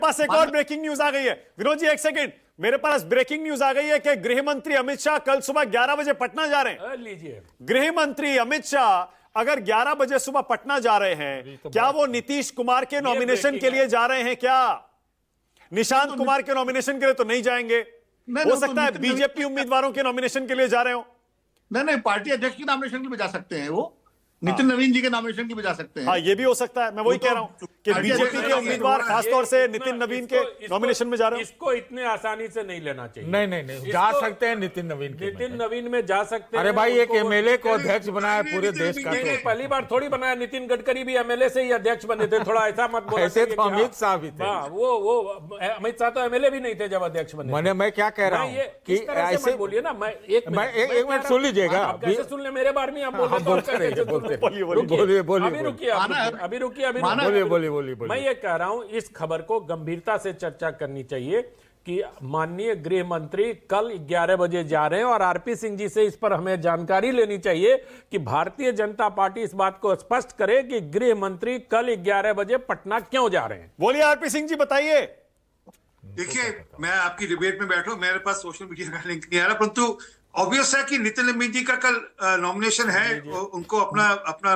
पास एक और breaking news आ गई है। विनोद जी एक सेकंड, मेरे पास ब्रेकिंग न्यूज आ गई है कि गृह मंत्री अमित शाह कल सुबह 11 बजे पटना जा रहे हैं। लीजिए, गृह मंत्री अमित शाह अगर 11 बजे सुबह पटना जा रहे हैं, क्या वो नीतीश कुमार के नॉमिनेशन के लिए जा रहे हैं? क्या निशांत कुमार के नॉमिनेशन के लिए तो नहीं जाएंगे? हो सकता है बीजेपी उम्मीदवारों के नॉमिनेशन के लिए जा रहे हो। नहीं, पार्टी अध्यक्ष के नॉमिनेशन के लिए जा सकते हैं, वो नितिन नवीन जी के नॉमिनेशन की भी जा सकते हैं। हाँ, ये भी हो सकता है। मैं वही कह रहा हूं कि बीजेपी के उम्मीदवार खासतौर से नितिन नवीन के नॉमिनेशन में जा रहे हैं। इसको इतने आसानी से नहीं लेना चाहिए। नहीं जा सकते हैं नितिन नवीन के। नितिन नवीन में जा सकते हैं। अरे भाई, एक एमएलए को अध्यक्ष बनाया पूरे देश का। पहली बार थोड़ी बनाया, नितिन गडकरी भी एमएलए से ही अध्यक्ष बने थे। थोड़ा ऐसा मत बोलो। ऐसे तो अमित शाह भी थे। वो अमित शाह तो एमएलए भी नहीं थे जब अध्यक्ष बने। मैं क्या कह रहा हूँ कि ऐसे बोलिए ना। मैं एक मिनट सुन लीजिएगा। आप कैसे सुन ले? मेरे बारे में आप बोल बोलिए। मैं ये कह रहा हूं, इस खबर को गंभीरता से चर्चा करनी चाहिए कि माननीय गृह मंत्री कल 11 बजे जा रहे हैं और आरपी सिंह जी से इस पर हमें जानकारी लेनी चाहिए कि भारतीय जनता पार्टी इस बात को स्पष्ट करे कि गृह मंत्री कल 11 बजे पटना क्यों जा रहे हैं। बोलिए आरपी सिंह जी, बताइए। देखिए, मैं आपकी डिबेट में बैठा हूं, मेरे पास सोशल मीडिया का लिंक नहीं आ रहा, परंतु ऑब्वियस है कि नितिन नवीन जी का कल नॉमिनेशन है, उनको अपना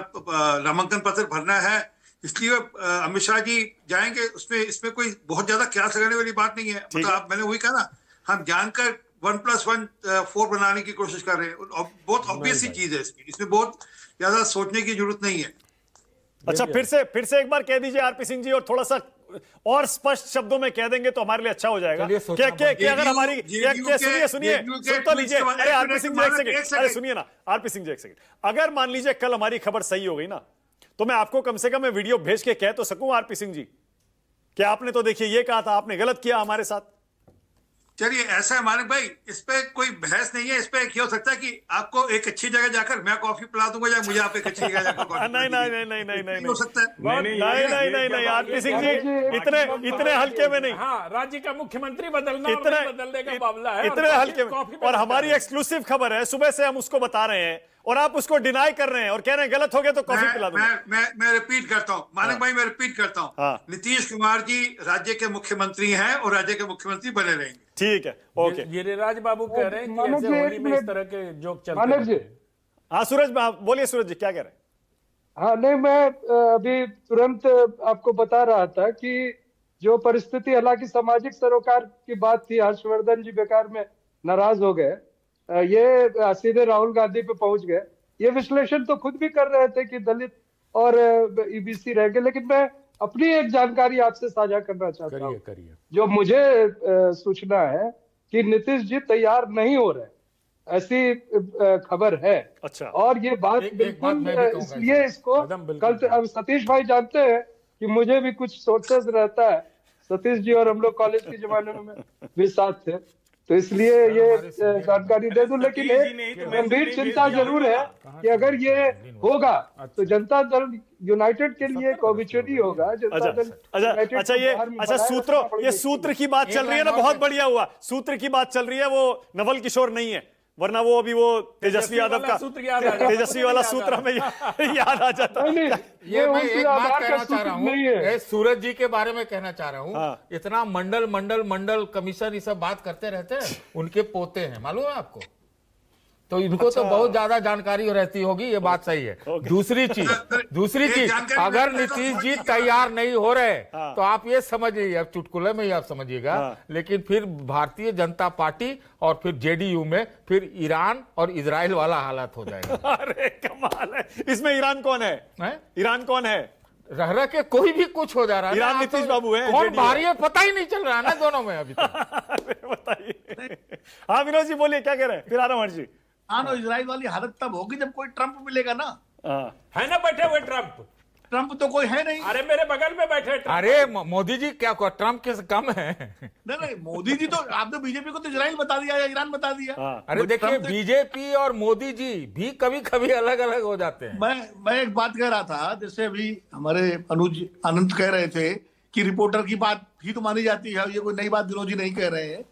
नामांकन पत्र भरना है, इसलिए अमित शाह जी जाएंगे। इसमें कोई बहुत ज्यादा क्यास लगाने वाली बात नहीं है। मतलब मैंने वही कहा ना, हम जानकर 1+1 4 बनाने की कोशिश कर रहे हैं। बहुत ऑब्वियस सी चीज है, इसमें बहुत ज्यादा सोचने की जरूरत नहीं है। अच्छा, फिर से एक बार कह दीजिए आरपी सिंह जी, और थोड़ा सा और स्पष्ट शब्दों में कह देंगे तो हमारे लिए अच्छा हो जाएगा। क्या अगर हमारी सुनिए सुन तो लीजिए। अरे आरपी सिंह जी एक सेकंड, अरे सुनिए ना आरपी सिंह जी एक सेकंड। अगर मान लीजिए कल हमारी खबर सही हो गई ना, तो मैं आपको कम से कम वीडियो भेज के कह तो सकूं आरपी सिंह जी कि आपने तो देखिए ये कहा था, आपने गलत किया हमारे साथ। चलिए, ऐसा है मानिक भाई, इस पे कोई बहस नहीं है। इस पे ये हो सकता है कि आपको एक अच्छी जगह जाकर मैं कॉफी पिला दूंगा, या मुझे आप एक अच्छी जगह जाकर कॉफी नहीं हो सकता है। नहीं आरपी सिंह जी, इतने हल्के में नहीं। हाँ, राज्य का मुख्यमंत्री बदलने का मामला है, इतने हल्के में। और हमारी एक्सक्लूसिव खबर है, सुबह से हम उसको बता रहे हैं और आप उसको डिनाई कर रहे हैं और कह रहे हैं गलत हो गया तो कॉफी पिला दूंगा। मैं रिपीट करता हूँ मानिक भाई, मैं रिपीट करता हूँ, नीतीश कुमार जी राज्य के मुख्यमंत्री हैं और राज्य के मुख्यमंत्री बने रहेंगे। ठीक है, ओके। गिरिराज बाबू कह रहे हैं कि ऐसे होली में इस तरह के जोक चलते हैं। हाँ सूरज, बोलिए सूरज जी, क्या कह रहे हैं? हाँ नहीं, मैं अभी तुरंत आपको बता रहा था कि जो परिस्थिति, हालांकि सामाजिक सरोकार की बात थी, हर्षवर्धन जी बेकार में नाराज हो गए, ये सीधे राहुल गांधी पे पहुंच गए। ये विश्लेषण तो खुद भी कर रहे थे कि दलित और ईबीसी रह गए, लेकिन मैं अपनी एक जानकारी आपसे साझा करना चाहता हूँ। जो मुझे सूचना है कि नीतीश जी तैयार नहीं हो रहे, ऐसी खबर है। अच्छा। और ये बात बिल्कुल इसलिए इसको कल अब सतीश भाई जानते हैं कि मुझे भी कुछ सोर्सेस रहता है, सतीश जी और हम लोग कॉलेज के जमाने में भी साथ थे, तो इसलिए ये जानकारी दे दूं। लेकिन एक गंभीर चिंता जरूर है कि अगर ये होगा तो जनता दल यूनाइटेड के लिए एक ऑबिचुरी होगा। जनता दल ये सूत्र की बात चल रही है ना, बहुत बढ़िया हुआ। सूत्र की बात चल रही है, वो नवल किशोर नहीं है, वरना वो अभी वो तेजस्वी यादव का तेजस्वी वाला सूत्र हमें याद आ जाता है। ये मैं एक बात कहना चाह रहा हूँ, सूरज जी के बारे में कहना चाह रहा हूँ। इतना मंडल कमीशन ये सब बात करते रहते हैं, उनके पोते हैं, मालूम है आपको? तो इनको तो बहुत ज्यादा जानकारी रहती होगी, ये बात सही है। दूसरी चीज अगर नीतीश जी तैयार नहीं हो रहे तो आप ये समझिए, अब चुटकुले में ही आप समझिएगा, लेकिन फिर भारतीय जनता पार्टी और फिर जेडीयू में फिर ईरान और इजराइल वाला हालत हो जाएगा। अरे कमाल है। इसमें ईरान कौन है? ईरान कौन है? रह के कोई भी कुछ हो जा रहा है। ईरान नीतीश बाबू है, कौन भारी है पता ही नहीं चल रहा है ना दोनों में अभी तक। बताइए। हाँ विनोद जी बोलिए, क्या कह रहे हैं? फिर आ रहा हूं जी। ईरान और इजराइल वाली हालत तब होगी जब कोई ट्रंप मिलेगा ना। है ना बैठे हुए ट्रंप तो कोई है नहीं। अरे मेरे बगल में बैठे ट्रंप। अरे मोदी जी क्या ट्रंप के कम है? नहीं, मोदी जी तो आपने बीजेपी को तो इजराइल बता दिया या ईरान बता दिया। अरे देखिए, बीजेपी और मोदी जी भी कभी कभी अलग अलग हो जाते हैं। मैं एक बात कह रहा था, जैसे अभी हमारे अनुज आनंद कह रहे थे कि रिपोर्टर की बात ही तो मानी जाती है, ये कोई नई बात विनोद जी नहीं कह रहे हैं।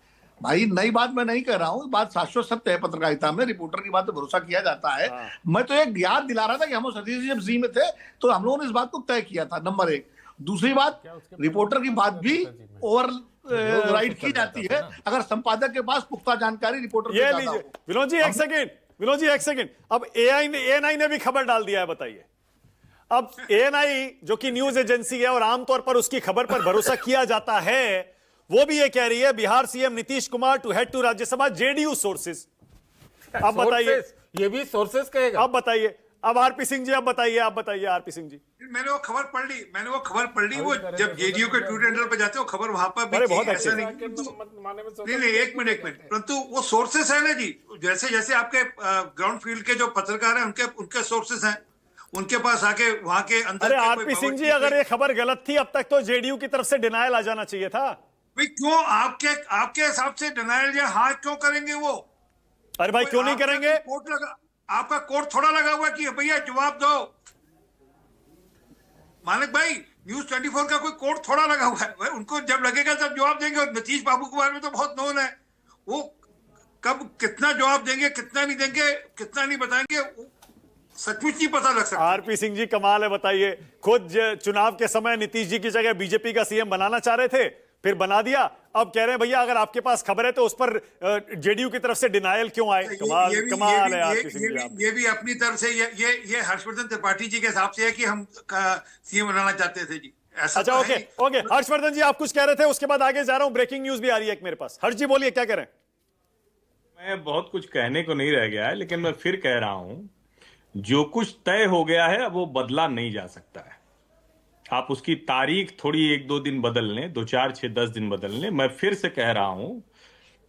भाई नई बात मैं नहीं कह रहा हूँ, बात शाश्वत सत्य है पत्रकारिता में, रिपोर्टर की बात पे भरोसा किया जाता है। मैं तो एक याद दिला रहा था कि हम सतीश जी जब जी में थे तो हम लोगों ने इस बात को तय किया था, नंबर 1। दूसरी बात, रिपोर्टर की बात भी ओवर राइड की जाती है अगर संपादक के पास पुख्ता जानकारी रिपोर्टर ये लीजिए विनोद जी एक सेकेंड, विनोद जी एक सेकेंड। अब एएनआई ने भी खबर डाल दिया है, बताइए। अब एएनआई जो कि न्यूज एजेंसी है और आमतौर पर उसकी खबर पर भरोसा किया जाता है, वो भी ये कह रही है Bihar CM Nitish Kumar to head to Rajya Sabha JDU sources. अब बताइए, ये भी सोर्सेस कहेगा। अब बताइए, अब आरपी सिंह जी आप बताइए आरपी सिंह जी। मैंने वो खबर पढ़ ली, वो जब जेडीयू के ट्विटर हैंडल पे जाते हो खबर वहां पर भी बहुत ऐसा नहीं, एक मिनट, परंतु वो सोर्सेस है ना जी। जैसे जैसे आपके ग्राउंड फील्ड के जो पत्रकार हैं उनके सोर्सेस हैं, उनके पास आके वहां के अंदर। अरे आरपी सिंह जी, अगर ये खबर गलत थी अब तक तो जेडीयू की तरफ से डिनायल आ जाना चाहिए था। भाई क्यों आपके हिसाब से डिनायल या हाँ क्यों करेंगे वो? अरे भाई क्यों नहीं करेंगे? कोर्ट लगा, आपका कोर्ट थोड़ा लगा हुआ कि भैया जवाब दो। मालिक भाई, न्यूज 24 का कोई कोर्ट थोड़ा लगा हुआ है, उनको जब लगेगा तब जवाब देंगे। और नीतीश बाबू के बारे में तो बहुत नोन है, वो कब कितना जवाब देंगे, कितना नहीं देंगे, कितना नहीं बताएंगे, सचमुच नहीं पता लग सकता। आरपी सिंह जी कमाल है, बताइए। खुद चुनाव के समय नीतीश जी की जगह बीजेपी का सीएम बनाना चाह रहे थे, फिर बना दिया। अब कह रहे हैं भैया अगर आपके पास खबर है तो उस पर जेडीयू की तरफ से डिनायल क्यों आए? कमाल है आरपी सिंह जी। ये भी अपनी तरफ से ये हर्षवर्धन त्रिपाठी जी के हिसाब से है कि हम सीएम बनाना चाहते थे जी। अच्छा, ओके हर्षवर्धन जी आप कुछ कह रहे थे, उसके बाद आगे जा रहा हूं। ब्रेकिंग न्यूज भी आ रही है एक मेरे पास। हर्ष जी बोलिए, क्या कह रहे हैं? मैं बहुत कुछ कहने को नहीं रह गया है, लेकिन मैं फिर कह रहा हूं, जो कुछ तय हो गया है वो बदला नहीं जा सकता है। आप उसकी तारीख थोड़ी 1-2 दिन बदल लें, 2, 4, 6, 10 दिन बदल लें, मैं फिर से कह रहा हूं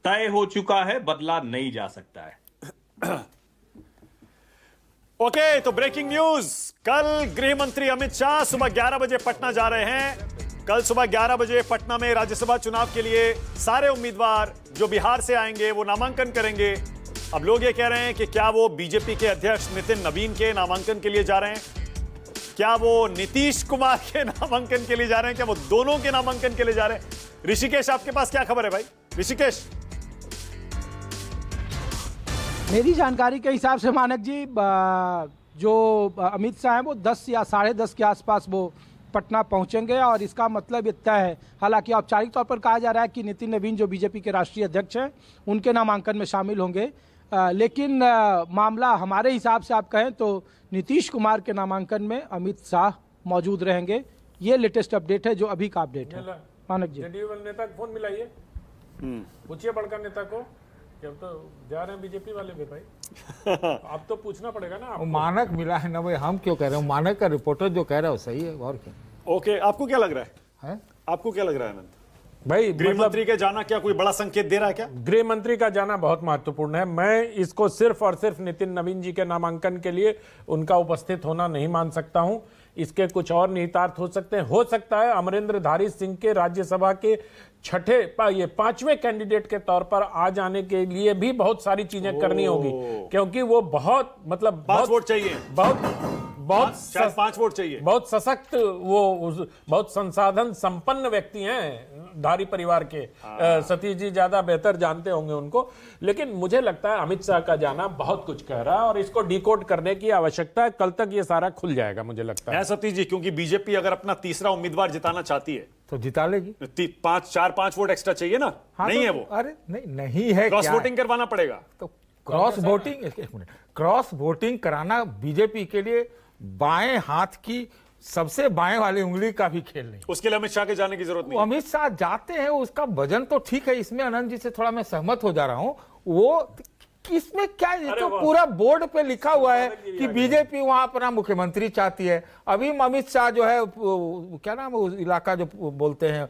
तय हो चुका है, बदला नहीं जा सकता है। ओके, तो ब्रेकिंग न्यूज, कल गृह मंत्री अमित शाह सुबह 11 बजे पटना जा रहे हैं। कल सुबह 11 बजे पटना में राज्यसभा चुनाव के लिए सारे उम्मीदवार जो बिहार से आएंगे वो नामांकन करेंगे। अब लोग ये कह रहे हैं कि क्या वो बीजेपी के अध्यक्ष नितिन नवीन के नामांकन के लिए जा रहे हैं, क्या वो नीतीश कुमार के नामांकन के लिए जा रहे हैं, क्या वो दोनों के नामांकन के लिए जा रहे हैं? ऋषिकेश आपके पास क्या खबर है भाई? ऋषिकेश। मेरी जानकारी के हिसाब से मानक जी, जो अमित शाह हैं वो 10 या 10:30 के आसपास वो पटना पहुंचेंगे और इसका मतलब इतना है, हालांकि औपचारिक तौर पर कहा जा रहा है कि नितिन नवीन जो बीजेपी के राष्ट्रीय अध्यक्ष हैं उनके नामांकन में शामिल होंगे, लेकिन मामला हमारे हिसाब से आप कहें तो नीतीश कुमार के नामांकन में अमित शाह मौजूद रहेंगे। ये लेटेस्ट अपडेट है, जो अभी का अपडेट है मानक जी। जेडीयू नेता को फोन मिलाइए, पूछिए बड़का नेता को, जब तो जा रहे हैं बीजेपी वाले भी भाई। अब तो पूछना पड़ेगा ना। मानक मिला है ना भाई, हम क्यों कह रहे हैं? मानक का रिपोर्टर जो कह रहा है वो सही है, और क्या। ओके, आपको क्या लग रहा है? आपको क्या लग रहा है अनंत भाई? गृह मंत्री के जाना क्या कोई बड़ा संकेत दे रहा है क्या? गृह मंत्री का जाना बहुत महत्वपूर्ण है। मैं इसको सिर्फ और सिर्फ नितिन नवीन जी के नामांकन के लिए उनका उपस्थित होना नहीं मान सकता हूं। इसके कुछ और निहितार्थ हो सकते हैं। हो सकता है अमरेंद्रधारी सिंह के राज्यसभा के ये 5वें कैंडिडेट के तौर पर आ जाने के लिए भी बहुत सारी चीजें करनी होगी, क्योंकि वो बहुत मतलब 5 वोट चाहिए, बहुत 5 वोट चाहिए, बहुत सशक्त, वो बहुत संसाधन संपन्न व्यक्ति हैं धारी परिवार के। सतीश जी ज्यादा बेहतर जानते होंगे उनको, लेकिन मुझे लगता है अमित शाह का जाना बहुत कुछ कह रहा है और इसको डिकोड करने की आवश्यकता है। कल तक ये सारा खुल जाएगा मुझे लगता है। सतीश जी, क्योंकि बीजेपी अगर अपना तीसरा उम्मीदवार जिताना चाहती है तो जिता लेगी। 4-5 वोट एक्स्ट्रा चाहिए ना? नहीं है वो। अरे नहीं है, क्रॉस वोटिंग करवाना पड़ेगा। तो क्रॉस वोटिंग, एक मिनट, क्रॉस वोटिंग कराना बीजेपी के लिए बाएं हाथ की सबसे बाएं वाली उंगली का भी खेल नहीं। उसके लिए अमित शाह के जाने की जरूरत नहीं। अमित शाह जाते हैं, उसका वजन तो ठीक है। इसमें आनंद जी से थोड़ा मैं सहमत हो जा रहा हूं। वो किसमें क्या, ये तो पूरा बोर्ड पे लिखा हुआ है कि बीजेपी वहां अपना मुख्यमंत्री चाहती है। अभी अमित शाह जो है, क्या नाम है उस इलाका जो बोलते हैं,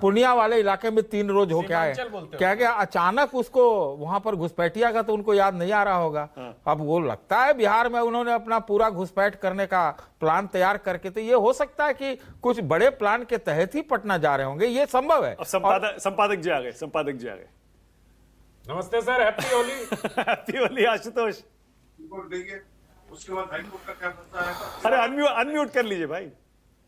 पूर्णिया वाले इलाके में 3 रोज होके आए, क्या क्या अचानक उसको वहां पर घुसपैठिया का तो उनको याद नहीं आ रहा होगा। अब वो लगता है बिहार में उन्होंने अपना पूरा घुसपैठ करने का प्लान तैयार करके, तो ये हो सकता है कि कुछ बड़े प्लान के तहत ही पटना जा रहे होंगे, ये संभव है। संपादक जी आ गए। नमस्ते sir, happy Holi. Happy Holi Ashutosh. उसके बाद हाईकोर्ट का क्या फैसला है? अरे अनम्यूट कर लीजिए भाई।